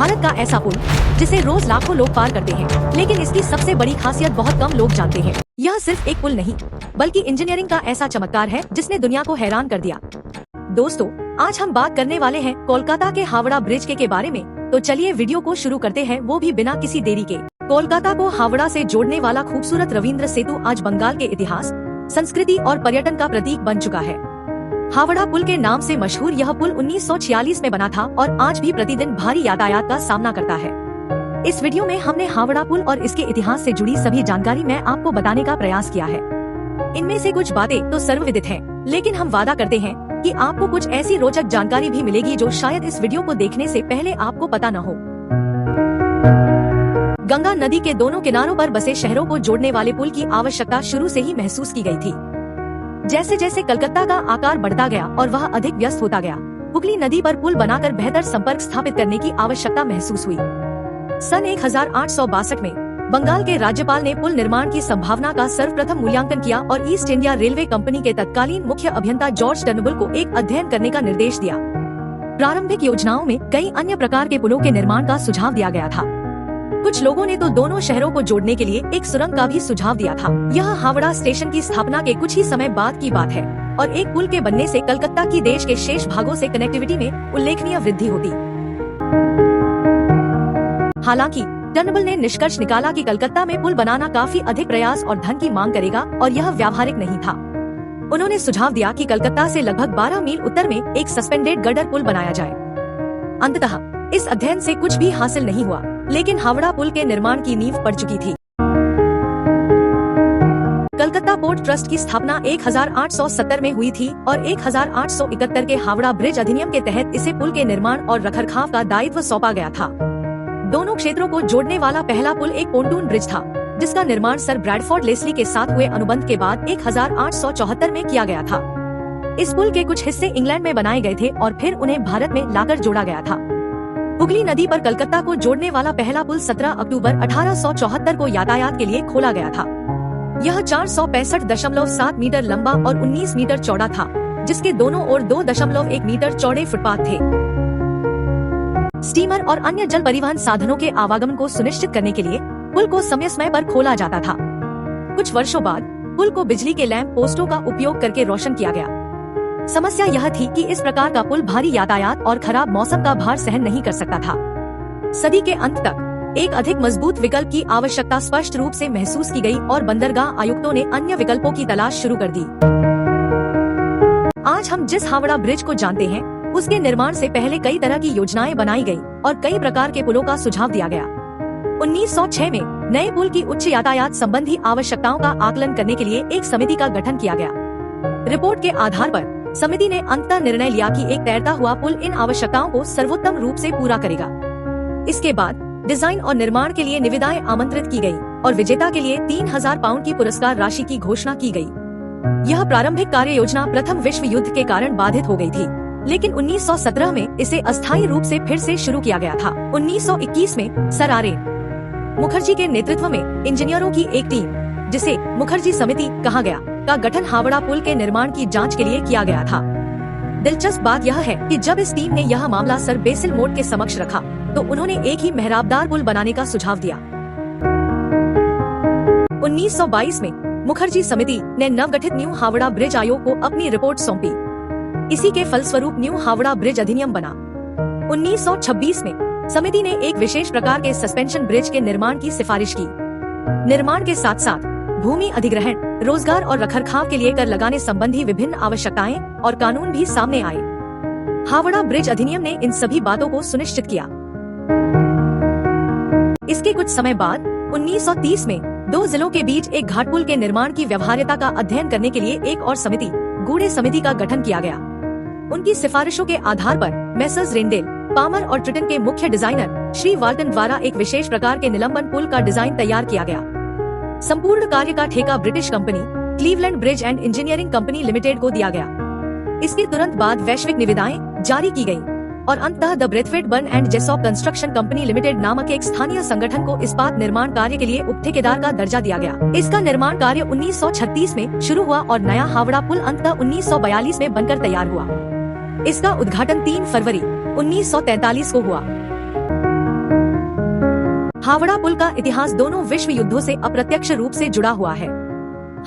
भारत का ऐसा पुल जिसे रोज लाखों लोग पार करते हैं, लेकिन इसकी सबसे बड़ी खासियत बहुत कम लोग जानते हैं। यह सिर्फ एक पुल नहीं, बल्कि इंजीनियरिंग का ऐसा चमत्कार है जिसने दुनिया को हैरान कर दिया। दोस्तों, आज हम बात करने वाले हैं कोलकाता के हावड़ा ब्रिज के बारे में। तो चलिए वीडियो को शुरू करते हैं, वो भी बिना किसी देरी के। कोलकाता को हावड़ा से जोड़ने वाला खूबसूरत रविंद्र सेतु आज बंगाल के इतिहास, संस्कृति और पर्यटन का प्रतीक बन चुका है। हावड़ा पुल के नाम से मशहूर यह पुल 1946 में बना था और आज भी प्रतिदिन भारी यातायात का सामना करता है। इस वीडियो में हमने हावड़ा पुल और इसके इतिहास से जुड़ी सभी जानकारी मैं आपको बताने का प्रयास किया है। इनमें से कुछ बातें तो सर्वविदित हैं, लेकिन हम वादा करते हैं कि आपको कुछ ऐसी रोचक जानकारी भी मिलेगी जो शायद इस वीडियो को देखने से पहले आपको पता न हो। गंगा नदी के दोनों किनारों पर बसे शहरों को जोड़ने वाले पुल की आवश्यकता शुरू से ही महसूस की गई थी। जैसे जैसे कलकत्ता का आकार बढ़ता गया और वह अधिक व्यस्त होता गया, हुगली नदी पर पुल बनाकर बेहतर संपर्क स्थापित करने की आवश्यकता महसूस हुई। सन 1862 में बंगाल के राज्यपाल ने पुल निर्माण की संभावना का सर्वप्रथम मूल्यांकन किया और ईस्ट इंडिया रेलवे कंपनी के तत्कालीन मुख्य अभियंता जॉर्ज टर्नबुल को एक अध्ययन करने का निर्देश दिया। प्रारंभिक योजनाओं में कई अन्य प्रकार के पुलों के निर्माण का सुझाव दिया गया था। कुछ लोगों ने तो दोनों शहरों को जोड़ने के लिए एक सुरंग का भी सुझाव दिया था। यह हावड़ा स्टेशन की स्थापना के कुछ ही समय बाद की बात है और एक पुल के बनने से कलकत्ता की देश के शेष भागों से कनेक्टिविटी में उल्लेखनीय वृद्धि होती। हालांकि टर्नबुल ने निष्कर्ष निकाला कि कलकत्ता में पुल बनाना काफी अधिक प्रयास और धन की मांग करेगा और यह व्यावहारिक नहीं था। उन्होंने सुझाव दिया कि कलकत्ता से लगभग 12 मील उत्तर में एक सस्पेंडेड गर्डर पुल बनाया जाए। अंततः इस अध्ययन से कुछ भी हासिल नहीं हुआ, लेकिन हावड़ा पुल के निर्माण की नींव पड़ चुकी थी। कलकत्ता पोर्ट ट्रस्ट की स्थापना 1870 में हुई थी और 1871 के हावड़ा ब्रिज अधिनियम के तहत इसे पुल के निर्माण और रखरखाव का दायित्व सौंपा गया था। दोनों क्षेत्रों को जोड़ने वाला पहला पुल एक पोंटून ब्रिज था, जिसका निर्माण सर ब्रैडफोर्ड लेस्ली के साथ हुए अनुबंध के बाद 1874 में किया गया था। इस पुल के कुछ हिस्से इंग्लैंड में बनाए गए थे और फिर उन्हें भारत में लाकर जोड़ा गया था। हुगली नदी पर कलकत्ता को जोड़ने वाला पहला पुल 17 अक्टूबर 1874 को यातायात के लिए खोला गया था। यह 465.7 मीटर लंबा और 19 मीटर चौड़ा था, जिसके दोनों ओर 2.1 मीटर चौड़े फुटपाथ थे। स्टीमर और अन्य जल परिवहन साधनों के आवागमन को सुनिश्चित करने के लिए पुल को समय समय पर खोला जाता था। कुछ वर्षों बाद पुल को बिजली के लैंप पोस्टों का उपयोग करके रोशन किया गया। समस्या यह थी कि इस प्रकार का पुल भारी यातायात और खराब मौसम का भार सहन नहीं कर सकता था। सदी के अंत तक एक अधिक मजबूत विकल्प की आवश्यकता स्पष्ट रूप से महसूस की गई और बंदरगाह आयुक्तों ने अन्य विकल्पों की तलाश शुरू कर दी। आज हम जिस हावड़ा ब्रिज को जानते हैं, उसके निर्माण से पहले कई तरह की योजनाएं बनाई गई और कई प्रकार के पुलों का सुझाव दिया गया। 1906 में नए पुल की उच्च यातायात संबंधी आवश्यकताओं का आकलन करने के लिए एक समिति का गठन किया गया। रिपोर्ट के आधार पर समिति ने अंततः निर्णय लिया कि एक तैरता हुआ पुल इन आवश्यकताओं को सर्वोत्तम रूप से पूरा करेगा। इसके बाद डिजाइन और निर्माण के लिए निविदाएं आमंत्रित की गई और विजेता के लिए 3000 पाउंड की पुरस्कार राशि की घोषणा की गई। यह प्रारंभिक कार्य योजना प्रथम विश्व युद्ध के कारण बाधित हो गई थी, लेकिन 1917 में इसे अस्थायी रूप से फिर से शुरू किया गया था। 1921 में सर आर एन मुखर्जी के नेतृत्व में इंजीनियरों की एक टीम, जिसे मुखर्जी समिति कहा गया, का गठन हावड़ा पुल के निर्माण की जांच के लिए किया गया था। दिलचस्प बात यह है कि जब इस टीम ने यह मामला सर बेसिल मोट के समक्ष रखा, तो उन्होंने एक ही मेहराबदार पुल बनाने का सुझाव दिया। 1922 में मुखर्जी समिति ने नवगठित न्यू हावड़ा ब्रिज आयोग को अपनी रिपोर्ट सौंपी। इसी के फलस्वरूप न्यू हावड़ा ब्रिज अधिनियम बना। 1926 में समिति ने एक विशेष प्रकार के सस्पेंशन ब्रिज के निर्माण की सिफारिश की। निर्माण के साथ साथ भूमि अधिग्रहण, रोजगार और रखरखाव के लिए कर लगाने संबंधी विभिन्न आवश्यकताएं और कानून भी सामने आए। हावड़ा ब्रिज अधिनियम ने इन सभी बातों को सुनिश्चित किया। इसके कुछ समय बाद 1930 में दो जिलों के बीच एक घाट पुल के निर्माण की व्यवहार्यता का अध्ययन करने के लिए एक और समिति, गूढ़े समिति का गठन किया गया। उनकी सिफारिशों के आधार पर मेसर्स रेंडेल, पामर और ट्रिटन के मुख्य डिजाइनर श्री वाल्टन द्वारा एक विशेष प्रकार के निलंबन पुल का डिजाइन तैयार किया गया। संपूर्ण कार्य का ठेका British company Cleveland bridge and engineering company limited को दिया गया। इसके तुरंत बाद वैश्विक निविदाएं जारी की गयी और अंततः the Braithwaite Burn and Jessop construction company limited नामक एक स्थानीय संगठन को इस्पात निर्माण कार्य के लिए उपठेकेदार का दर्जा दिया गया। इसका निर्माण कार्य 1936 में शुरू हुआ और नया हावड़ा पुल अंततः 1942 में बनकर तैयार हुआ। इसका उद्घाटन 3 फरवरी 1943 को हुआ। हावड़ा पुल का इतिहास दोनों विश्व युद्धों से अप्रत्यक्ष रूप से जुड़ा हुआ है।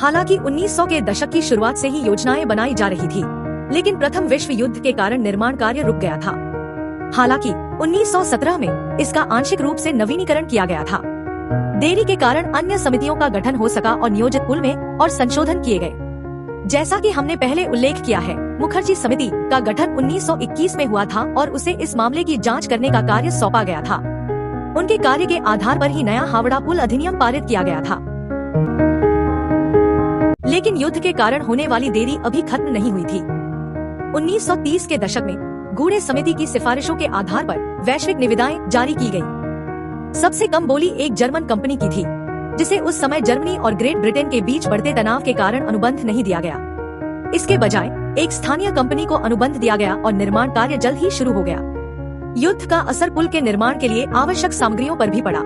हालांकि 1900 के दशक की शुरुआत से ही योजनाएं बनाई जा रही थी, लेकिन प्रथम विश्व युद्ध के कारण निर्माण कार्य रुक गया था। हालांकि 1917 में इसका आंशिक रूप से नवीनीकरण किया गया था। देरी के कारण अन्य समितियों का गठन हो सका और नियोजित पुल में और संशोधन किए गए। जैसा कि हमने पहले उल्लेख किया है, मुखर्जी समिति का गठन 1921 में हुआ था और उसे इस मामले की जांच करने का कार्य सौंपा गया था। उनके कार्य के आधार पर ही नया हावड़ा पुल अधिनियम पारित किया गया था। लेकिन युद्ध के कारण होने वाली देरी अभी खत्म नहीं हुई थी। 1930 के दशक में गूढ़े समिति की सिफारिशों के आधार पर वैश्विक निविदाएं जारी की गयी। सबसे कम बोली एक जर्मन कंपनी की थी, जिसे उस समय जर्मनी और ग्रेट ब्रिटेन के बीच बढ़ते तनाव के कारण अनुबंध नहीं दिया गया। इसके बजाय एक स्थानीय कंपनी को अनुबंध दिया गया और निर्माण कार्य जल्द ही शुरू हो गया। युद्ध का असर पुल के निर्माण के लिए आवश्यक सामग्रियों पर भी पड़ा।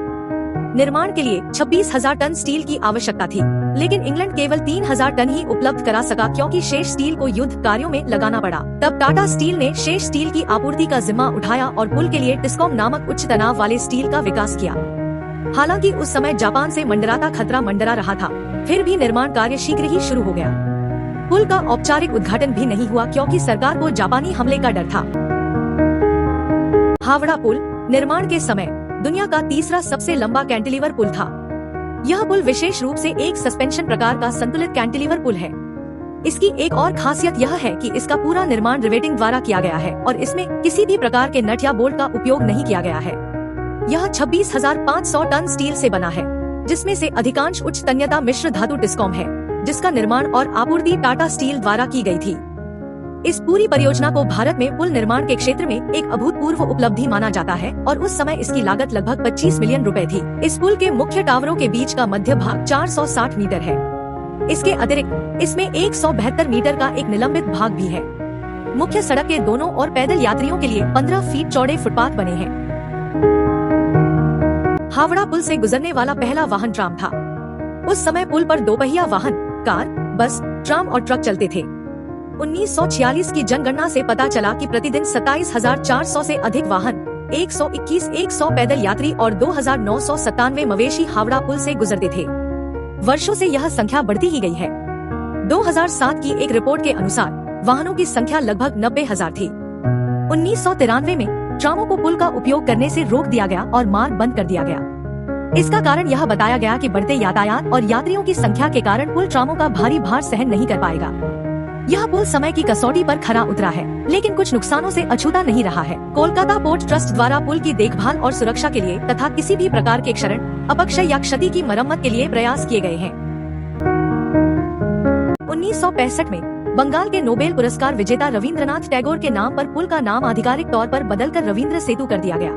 निर्माण के लिए 26,000 टन स्टील की आवश्यकता थी, लेकिन इंग्लैंड केवल 3,000 टन ही उपलब्ध करा सका क्योंकि शेष स्टील को युद्ध कार्यों में लगाना पड़ा। तब टाटा स्टील ने शेष स्टील की आपूर्ति का जिम्मा उठाया और पुल के लिए टिस्कॉम नामक उच्च तनाव वाले स्टील का विकास किया। हालांकि उस समय जापान से मंडराता खतरा मंडरा रहा था, फिर भी निर्माण कार्य शीघ्र ही शुरू हो गया। पुल का औपचारिक उद्घाटन भी नहीं हुआ क्योंकि सरकार को जापानी हमले का डर था। हावड़ा पुल निर्माण के समय दुनिया का तीसरा सबसे लंबा कैंटिलीवर पुल था। यह पुल विशेष रूप से एक सस्पेंशन प्रकार का संतुलित कैंटिलीवर पुल है। इसकी एक और खासियत यह है कि इसका पूरा निर्माण रिवेटिंग द्वारा किया गया है और इसमें किसी भी प्रकार के नट या बोल्ट का उपयोग नहीं किया गया है। यह 26,500 टन स्टील से बना है, जिसमें से अधिकांश उच्च तन्यता मिश्र धातु टिस्कॉम है, जिसका निर्माण और आपूर्ति टाटा स्टील द्वारा की गई थी। इस पूरी परियोजना को भारत में पुल निर्माण के क्षेत्र में एक अभूतपूर्व उपलब्धि माना जाता है और उस समय इसकी लागत लगभग 25 मिलियन रुपए थी। इस पुल के मुख्य टावरों के बीच का मध्य भाग 460 मीटर है। इसके अतिरिक्त इसमें 172 मीटर का एक निलंबित भाग भी है। मुख्य सड़क के दोनों ओर पैदल यात्रियों के लिए 15 फीट चौड़े फुटपाथ बने हैं। हावड़ा पुल से गुजरने वाला पहला वाहन ट्राम था। उस समय पुल पर दोपहिया वाहन, कार, बस, ट्राम और ट्रक चलते थे। 1946 की जनगणना से पता चला कि प्रतिदिन 27,400 से अधिक वाहन, 121 पैदल यात्री और 2,997 मवेशी हावड़ा पुल से गुजरते थे। वर्षों से यह संख्या बढ़ती ही गई है। 2007 की एक रिपोर्ट के अनुसार वाहनों की संख्या लगभग 90,000 थी। 1993 में ट्रामों को पुल का उपयोग करने से रोक दिया गया और मार्ग बंद कर दिया गया। इसका कारण यह बताया गया कि बढ़ते यातायात और यात्रियों की संख्या के कारण पुल ट्रामों का भारी भार सहन नहीं कर पाएगा। यह पुल समय की कसौटी पर खरा उतरा है, लेकिन कुछ नुकसानों से अछूता नहीं रहा है। कोलकाता पोर्ट ट्रस्ट द्वारा पुल की देखभाल और सुरक्षा के लिए तथा किसी भी प्रकार के क्षरण, अपक्षय या क्षति की मरम्मत के लिए प्रयास किए गए हैं। 1965 में बंगाल के नोबेल पुरस्कार विजेता रविंद्रनाथ टैगोर के नाम पर पुल का नाम आधिकारिक तौर पर बदलकर रविंद्र सेतु कर दिया गया।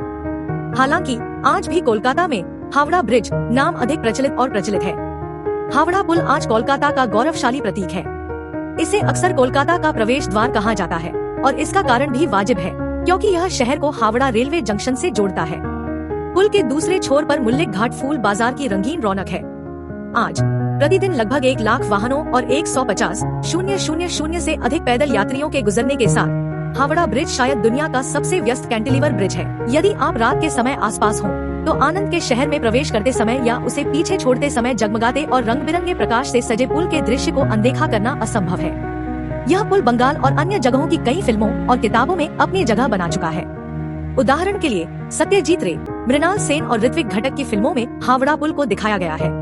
हालांकि आज भी कोलकाता में हावड़ा ब्रिज नाम अधिक प्रचलित है। हावड़ा पुल आज कोलकाता का गौरवशाली प्रतीक है। इसे अक्सर कोलकाता का प्रवेश द्वार कहा जाता है और इसका कारण भी वाजिब है, क्योंकि यह शहर को हावड़ा रेलवे जंक्शन से जोड़ता है। पुल के दूसरे छोर पर मुल्लिक घाट फूल बाजार की रंगीन रौनक है। आज प्रतिदिन लगभग 1 लाख वाहनों और 150,000 से अधिक पैदल यात्रियों के गुजरने के साथ हावड़ा ब्रिज शायद दुनिया का सबसे व्यस्त कैंटिलीवर ब्रिज है। यदि आप रात के समय आसपास हों, तो आनंद के शहर में प्रवेश करते समय या उसे पीछे छोड़ते समय जगमगाते और रंग बिरंगे प्रकाश से सजे पुल के दृश्य को अनदेखा करना असंभव है। यह पुल बंगाल और अन्य जगहों की कई फिल्मों और किताबों में अपनी जगह बना चुका है। उदाहरण के लिए सत्यजीत रे, मृणाल सेन और ऋत्विक घटक की फिल्मों में हावड़ा पुल को दिखाया गया है।